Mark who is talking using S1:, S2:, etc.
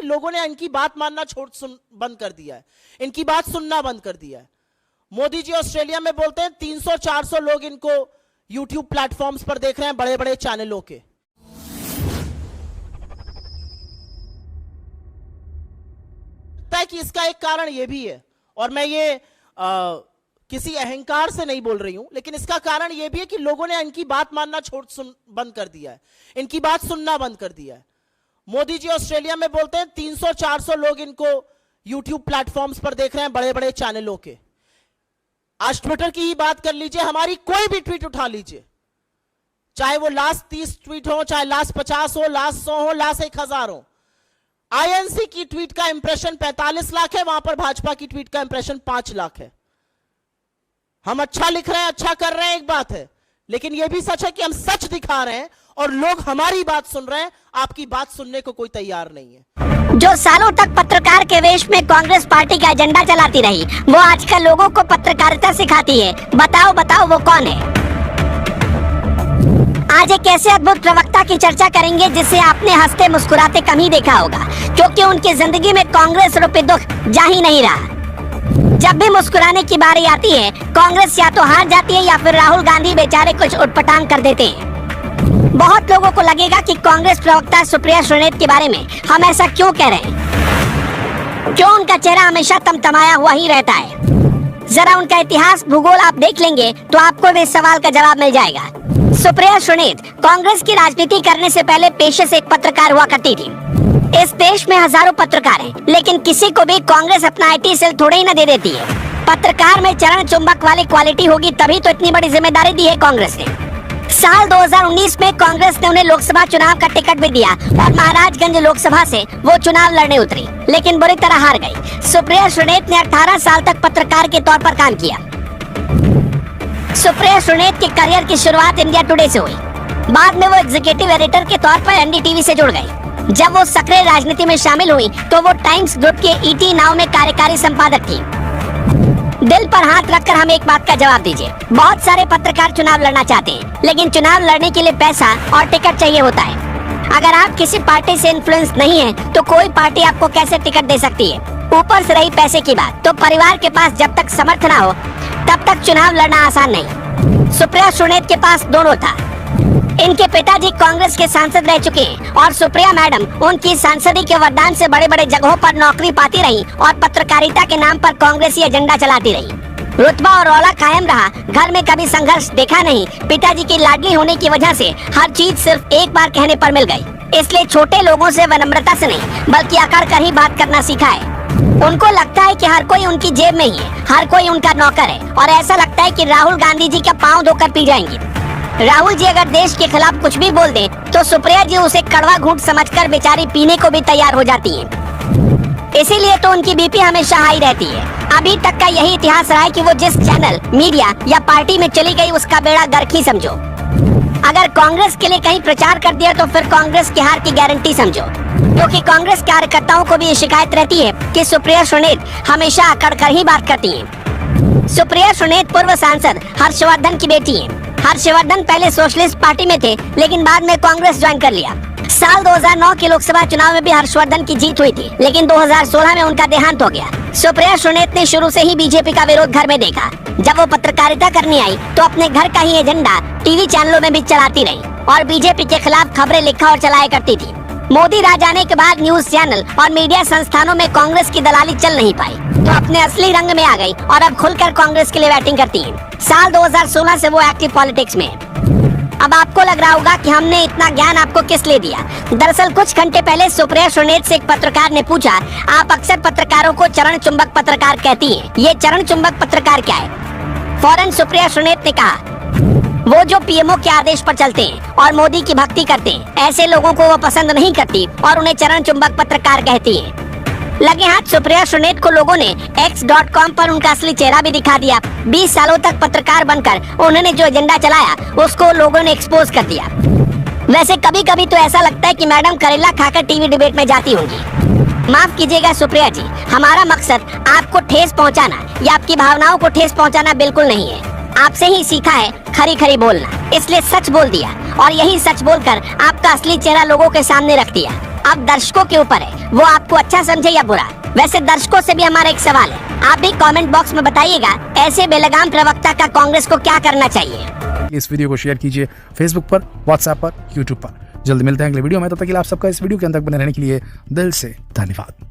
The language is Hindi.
S1: लोगों ने इनकी बात मानना बंद कर दिया है, इनकी बात सुनना बंद कर दिया है। मोदी जी ऑस्ट्रेलिया में बोलते हैं 300-400 लोग इनको यूट्यूब प्लेटफॉर्म्स पर देख रहे हैं, बड़े बड़े चैनलों के। लगता है कि इसका एक कारण यह भी है, और मैं ये किसी अहंकार से नहीं बोल रही हूं, लेकिन इसका कारण यह भी है कि लोगों ने इनकी बात मानना बंद कर दिया है, इनकी बात सुनना बंद कर दिया है। मोदी जी ऑस्ट्रेलिया में बोलते हैं 300-400 लोग इनको यूट्यूब प्लेटफॉर्म्स पर देख रहे हैं, बड़े बड़े चैनलों के। आज ट्विटर की ही बात कर लीजिए, हमारी कोई भी ट्वीट उठा लीजिए, चाहे वो लास्ट 30 ट्वीट हो, चाहे लास्ट 50 हो, लास्ट 100 हो, लास्ट 1000 हो। आईएनसी की ट्वीट का इंप्रेशन 45 लाख है, वहां पर भाजपा की ट्वीट का इंप्रेशन 5 लाख है। हम अच्छा लिख रहे हैं, अच्छा कर रहे हैं, एक बात है, लेकिन यह भी सच है कि हम सच दिखा रहे हैं और लोग हमारी बात सुन रहे हैं, आपकी बात सुनने को कोई तैयार नहीं है।
S2: जो सालों तक पत्रकार के वेश में कांग्रेस पार्टी का एजेंडा चलाती रही, वो आजकल लोगों को पत्रकारिता सिखाती है। बताओ बताओ वो कौन है? आज एक ऐसे अद्भुत प्रवक्ता की चर्चा करेंगे जिसे आपने हंसते मुस्कुराते कम ही देखा होगा, क्योंकि उनकी जिंदगी में कांग्रेस रूपी दुख जा ही नहीं रहा। जब भी मुस्कुराने की बारी आती है, कांग्रेस या तो हार जाती है या फिर राहुल गांधी बेचारे कुछ उटपटांग कर देते हैं। बहुत लोगों को लगेगा कि कांग्रेस प्रवक्ता सुप्रिया श्रीनेत के बारे में हम ऐसा क्यों कह रहे हैं, क्यों उनका चेहरा हमेशा तमतमाया हुआ ही रहता है। जरा उनका इतिहास भूगोल आप देख लेंगे तो आपको भी इस सवाल का जवाब मिल जाएगा। सुप्रिया श्रीनेत कांग्रेस की राजनीति करने से पहले पेशे से एक पत्रकार हुआ करती थी। इस देश में हजारों पत्रकार हैं, लेकिन किसी को भी कांग्रेस अपना आईटी सेल थोड़े ही न दे देती है। पत्रकार में चरण चुंबक वाली क्वालिटी होगी, तभी तो इतनी बड़ी जिम्मेदारी दी है कांग्रेस ने। साल 2019 में कांग्रेस ने उन्हें लोकसभा चुनाव का टिकट भी दिया और महाराजगंज लोकसभा से वो चुनाव लड़ने उतरी, लेकिन बुरी तरह हार गई। सुप्रिया श्रीनेत ने 18 साल तक पत्रकार के तौर पर काम किया। सुप्रिया श्रीनेत के करियर की शुरुआत इंडिया टुडे से हुई। बाद में वो एग्जीक्यूटिव एडिटर के तौर पर एनडीटीवी से जुड़ गई। जब वो सक्रिय राजनीति में शामिल हुई तो वो टाइम्स ग्रुप के ईटी नाउ में कार्यकारी संपादक थी। दिल पर हाथ रखकर हमें एक बात का जवाब दीजिए, बहुत सारे पत्रकार चुनाव लड़ना चाहते हैं, लेकिन चुनाव लड़ने के लिए पैसा और टिकट चाहिए होता है। अगर आप किसी पार्टी से इन्फ्लुएंस नहीं है तो कोई पार्टी आपको कैसे टिकट दे सकती है। ऊपर से रही पैसे की बात, तो परिवार के पास जब तक समर्थ ना हो तब तक चुनाव लड़ना आसान नहीं। सुप्रिया श्रीनेत के पास दोनों था। इनके पिताजी कांग्रेस के सांसद रह चुके हैं और सुप्रिया मैडम उनकी सांसदी के वरदान से बड़े बड़े जगहों पर नौकरी पाती रही और पत्रकारिता के नाम पर कांग्रेसी एजेंडा चलाती रही। रुतबा और रौला कायम रहा, घर में कभी संघर्ष देखा नहीं। पिताजी की लाडली होने की वजह से हर चीज सिर्फ एक बार कहने पर मिल गई, इसलिए छोटे लोगों से विनम्रता से नहीं बल्कि अकड़ कर ही बात करना सीखा है। उनको लगता है कि हर कोई उनकी जेब में ही है, हर कोई उनका नौकर है, और ऐसा लगता है कि राहुल गांधी जी का पाँव धोकर पी जाएंगे। राहुल जी अगर देश के खिलाफ कुछ भी बोल दें तो सुप्रिया जी उसे कड़वा घूंट समझकर बेचारी पीने को भी तैयार हो जाती हैं। इसीलिए तो उनकी बीपी हमेशा हाई रहती है। अभी तक का यही इतिहास रहा है कि वो जिस चैनल, मीडिया या पार्टी में चली गई उसका बेड़ा गर्क ही समझो। अगर कांग्रेस के लिए कहीं प्रचार कर दिया तो फिर कांग्रेस की हार की गारंटी समझो, क्योंकि कांग्रेस कार्यकर्ताओं को भी ये शिकायत रहती है कि सुप्रिया श्रीनेत हमेशा अकड़ कर ही बात करती हैं। सुप्रिया श्रीनेत पूर्व सांसद हर्षवर्धन की बेटी हैं। हर्षवर्धन पहले सोशलिस्ट पार्टी में थे, लेकिन बाद में कांग्रेस ज्वाइन कर लिया। साल 2009 के लोकसभा चुनाव में भी हर्षवर्धन की जीत हुई थी, लेकिन 2016 में उनका देहांत हो गया। सुप्रिया श्रीनेत ने शुरू से ही बीजेपी का विरोध घर में देखा। जब वो पत्रकारिता करने आई तो अपने घर का ही एजेंडा टीवी चैनलों में भी चलाती रही और बीजेपी के खिलाफ खबरें लिखा और चलाया करती थी। मोदी राज आने के बाद न्यूज चैनल और मीडिया संस्थानों में कांग्रेस की दलाली चल नहीं पाई, तो अपने असली रंग में आ गई और अब खुलकर कांग्रेस के लिए बैटिंग करती हैं। साल 2016 से वो एक्टिव पॉलिटिक्स में है। अब आपको लग रहा होगा कि हमने इतना ज्ञान आपको किस लिए दिया। दरअसल कुछ घंटे पहले सुप्रिया श्रीनेत से एक पत्रकार ने पूछा, आप अक्सर पत्रकारों को चरण चुंबक पत्रकार कहती हैं, ये चरण चुंबक पत्रकार क्या है? फौरन सुप्रिया श्रीनेत ने कहा, वो जो पीएमओ के आदेश पर चलते हैं और मोदी की भक्ति करते हैं, ऐसे लोगों को वो पसंद नहीं करती और उन्हें चरण चुंबक पत्रकार कहती हैं। लगे हाथ सुप्रिया श्रीनेत को लोगों ने x.com पर उनका असली चेहरा भी दिखा दिया। 20 सालों तक पत्रकार बनकर उन्होंने जो एजेंडा चलाया उसको लोगों ने एक्सपोज कर दिया। वैसे कभी कभी तो ऐसा लगता है कि मैडम करेला खाकर टीवी डिबेट में जाती होंगी। माफ कीजिएगा सुप्रिया जी, हमारा मकसद आपको ठेस पहुंचाना या आपकी भावनाओं को ठेस पहुंचाना बिल्कुल नहीं है। आपसे ही सीखा है खरी खरी बोलना, इसलिए सच बोल दिया और यही सच बोलकर आपका असली चेहरा लोगों के सामने रख दिया। अब दर्शकों के ऊपर है, वो आपको अच्छा समझे या बुरा। वैसे दर्शकों से भी हमारा एक सवाल है, आप भी कमेंट बॉक्स में बताइएगा ऐसे बेलगाम प्रवक्ता का कांग्रेस को क्या करना चाहिए।
S3: इस वीडियो को शेयर कीजिए फेसबुक पर, व्हाट्सएप पर, यूट्यूब पर। जल्द मिलते हैं अगले वीडियो में, तब तक के लिए आप सबका इस वीडियो के अंदर बने रहने के लिए दिल से धन्यवाद।